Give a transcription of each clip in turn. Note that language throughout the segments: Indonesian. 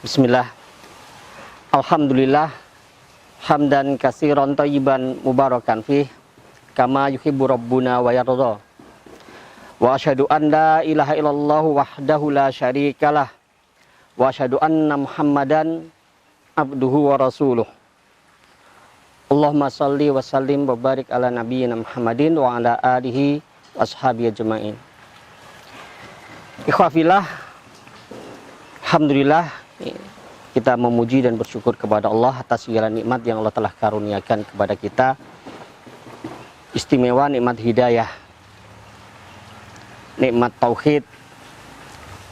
Bismillah. Alhamdulillah. Hamdan katsiran thayyiban mubarakan fih kama yuhibbu rabbuna wa yardha. Wa asyhadu an la ilaha illallah wahdahu la syarikalah. Wa asyhadu anna Muhammadan abduhu wa rasuluh. Allahumma salli wa sallim wa barik ala nabiyyina Muhammadin wa ala alihi wa ashabihi ajma'in. Ikhwafillah, alhamdulillah kita memuji dan bersyukur kepada Allah atas segala nikmat yang Allah telah karuniakan kepada kita. Istimewa nikmat hidayah, nikmat tauhid,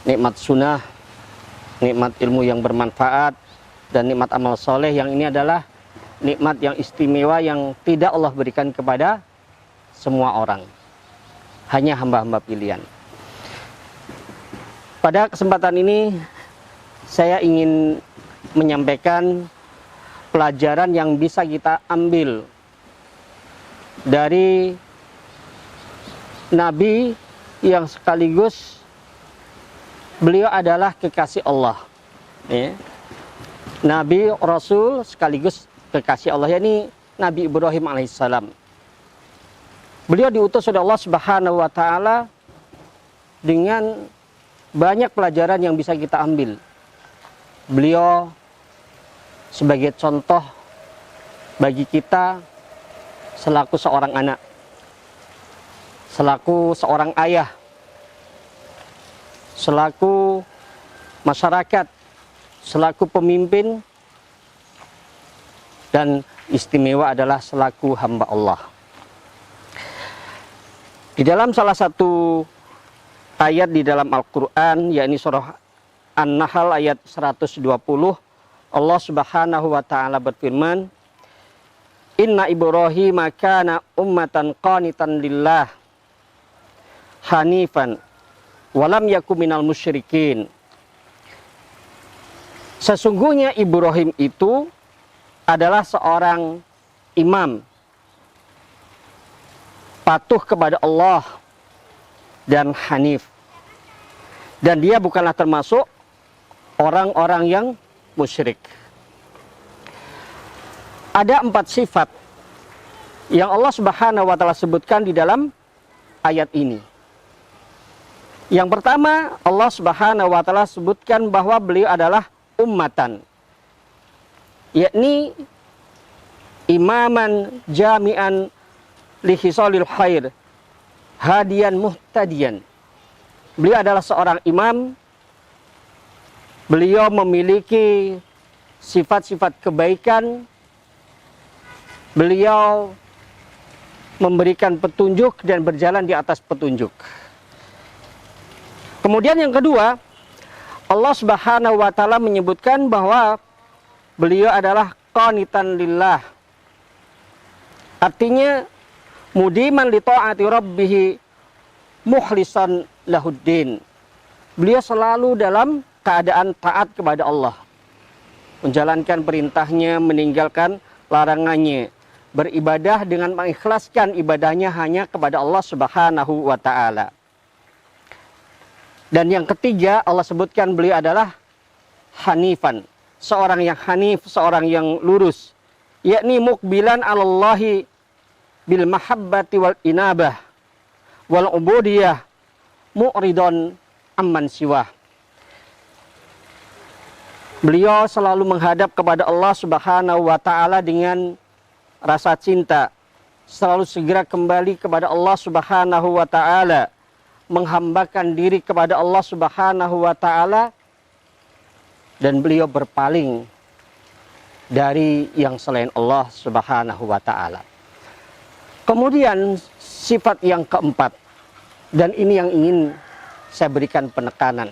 nikmat sunnah, nikmat ilmu yang bermanfaat, dan nikmat amal soleh. Yang ini adalah nikmat yang istimewa yang tidak Allah berikan kepada semua orang, hanya hamba-hamba pilihan. Pada kesempatan ini saya ingin menyampaikan pelajaran yang bisa kita ambil dari Nabi yang sekaligus beliau adalah kekasih Allah, ya. Nabi Rasul sekaligus kekasih Allah, yakni Nabi Ibrahim alaihissalam. Beliau diutus oleh Allah Subhanahu wa taala dengan banyak pelajaran yang bisa kita ambil. Beliau sebagai contoh bagi kita selaku seorang anak, selaku seorang ayah, selaku masyarakat, selaku pemimpin, dan istimewa adalah selaku hamba Allah. Di dalam salah satu ayat di dalam Al-Quran, yakni surah An-Nahl ayat 120, Allah Subhanahu wa taala berfirman, Inna Ibrahim kana ummatan qanitan lillah hanifan walam yakum minal musyrikin. Sesungguhnya Ibrahim itu adalah seorang imam, patuh kepada Allah dan hanif, dan dia bukanlah termasuk orang-orang yang musyrik. Ada 4 sifat yang Allah Subhanahu wa taala sebutkan di dalam ayat ini. Yang pertama, Allah Subhanahu wa taala sebutkan bahwa beliau adalah ummatan, yakni imaman jami'an li khisalil khair hadiyan muhtadiyan. Beliau adalah seorang imam. Beliau memiliki sifat-sifat kebaikan. Beliau memberikan petunjuk dan berjalan di atas petunjuk. Kemudian yang kedua, Allah Subhanahu wa taala menyebutkan bahwa beliau adalah qanitan lillah. Artinya mudiman li ta'ati rabbih mukhlisan lahuddin. Beliau selalu dalam keadaan taat kepada Allah, menjalankan perintahnya, meninggalkan larangannya, beribadah dengan mengikhlaskan ibadahnya hanya kepada Allah Subhanahu wa taala. Dan yang ketiga, Allah sebutkan beliau adalah hanifan, seorang yang hanif, seorang yang lurus, yakni mukbilan 'alallahi bil mahabbati wal inabah wal ubudiyah mu'ridon amman siwah. Beliau selalu menghadap kepada Allah Subhanahu wa taala dengan rasa cinta, selalu segera kembali kepada Allah Subhanahu wa taala, menghambakan diri kepada Allah Subhanahu wa taala, dan beliau berpaling dari yang selain Allah Subhanahu wa taala. Kemudian sifat yang keempat, dan ini yang ingin saya berikan penekanan,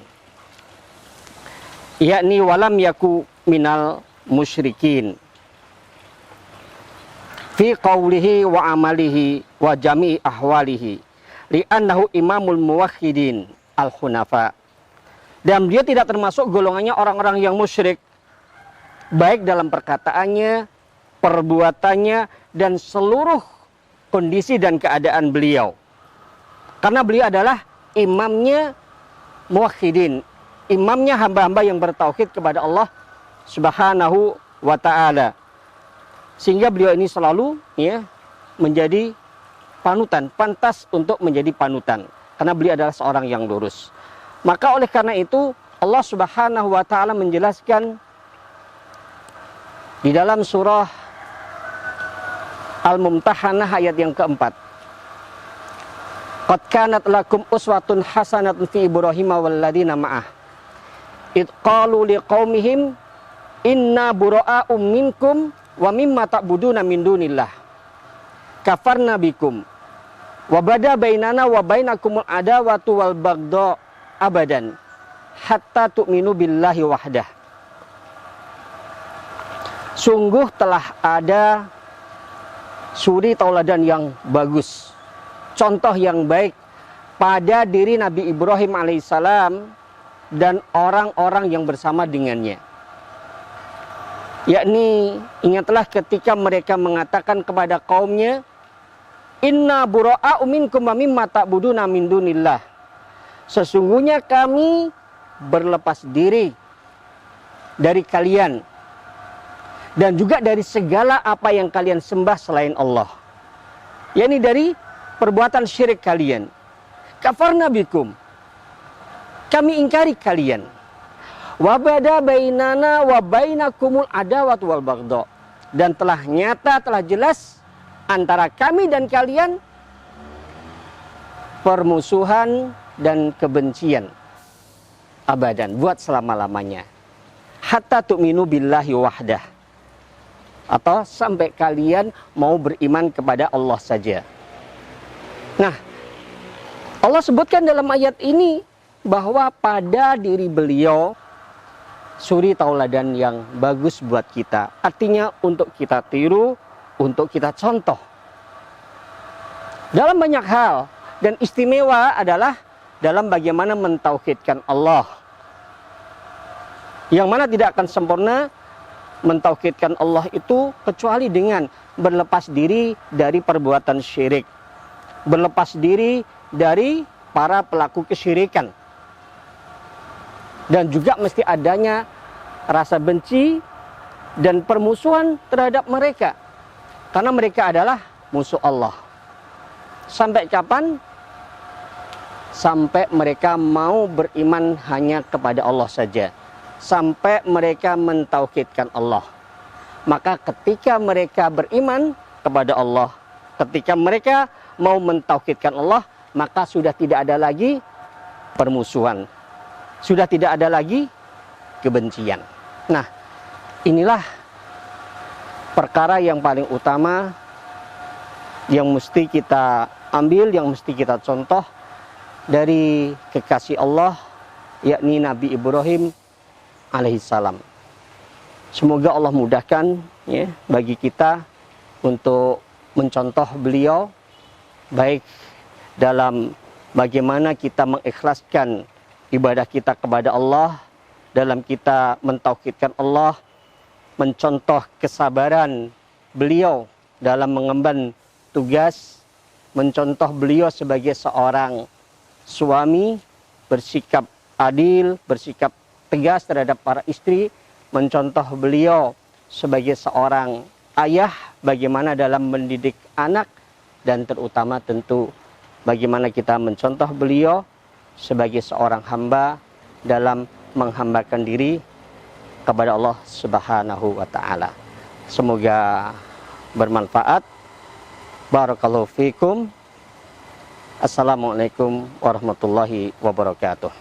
yakni walam yaku minal musyrikin fi qawlihi wa amalihi wa jami'i ahwalihi li'annahu imamul muwahhidin al-hunafa. Dan dia tidak termasuk golongannya orang-orang yang musyrik, baik dalam perkataannya, perbuatannya, dan seluruh kondisi dan keadaan beliau. Karena beliau adalah imamnya muwahhidin, imamnya hamba-hamba yang bertauhid kepada Allah Subhanahu wa ta'ala. Sehingga beliau ini selalu ya menjadi panutan, pantas untuk menjadi panutan, karena beliau adalah seorang yang lurus. Maka oleh karena itu Allah Subhanahu wa ta'ala menjelaskan di dalam surah Al-Mumtahanah ayat yang keempat. Qad kanat lakum uswatun hasanatun fi Ibrahim walladzina ma'ah. Id qalu liqaumihim inna bura'a'um minkum wa mimma ta'buduna min dunillah. Kafarna bikum wa bada bainana wa bainakumul adawatu wal baghdha abadan hatta tu'minu billahi wahdah. Sungguh telah ada suri tauladan yang bagus, contoh yang baik pada diri Nabi Ibrahim alaihissalam dan orang-orang yang bersama dengannya. Yakni ingatlah ketika mereka mengatakan kepada kaumnya, inna bura'a'u minkum wa mimma ta'buduna min dunillah. Sesungguhnya kami berlepas diri dari kalian dan juga dari segala apa yang kalian sembah selain Allah, yakni dari perbuatan syirik kalian. Kafarna bikum, kami ingkari kalian. Wa bada bainana wa bainakumul adawat wal baghdha, dan telah nyata, telah jelas antara kami dan kalian permusuhan dan kebencian abadan, buat selama-lamanya. Hatta tu'minu billahi wahdah, atau sampai kalian mau beriman kepada Allah saja. Nah, Allah sebutkan dalam ayat ini bahwa pada diri beliau suri tauladan yang bagus buat kita. Artinya untuk kita tiru, untuk kita contoh dalam banyak hal. Dan istimewa adalah dalam bagaimana mentauhidkan Allah, yang mana tidak akan sempurna mentauhidkan Allah itu kecuali dengan berlepas diri dari perbuatan syirik, berlepas diri dari para pelaku kesyirikan, dan juga mesti adanya rasa benci dan permusuhan terhadap mereka, karena mereka adalah musuh Allah. Sampai kapan? Sampai mereka mau beriman hanya kepada Allah saja, sampai mereka mentauhidkan Allah. Maka ketika mereka beriman kepada Allah, ketika mereka mau mentauhidkan Allah, maka sudah tidak ada lagi permusuhan, sudah tidak ada lagi kebencian. Nah, inilah perkara yang paling utama yang mesti kita ambil, yang mesti kita contoh dari kekasih Allah, yakni Nabi Ibrahim alaihissalam. Semoga Allah mudahkan ya bagi kita untuk mencontoh beliau, baik dalam bagaimana kita mengikhlaskan ibadah kita kepada Allah, dalam kita mentauhidkan Allah, mencontoh kesabaran beliau dalam mengemban tugas, mencontoh beliau sebagai seorang suami, bersikap adil, bersikap tegas terhadap para istri, mencontoh beliau sebagai seorang ayah, bagaimana dalam mendidik anak, dan terutama tentu bagaimana kita mencontoh beliau sebagai seorang hamba dalam menghambakan diri kepada Allah Subhanahu wa ta'ala. Semoga bermanfaat. Barakallahu fikum. Assalamualaikum warahmatullahi wabarakatuh.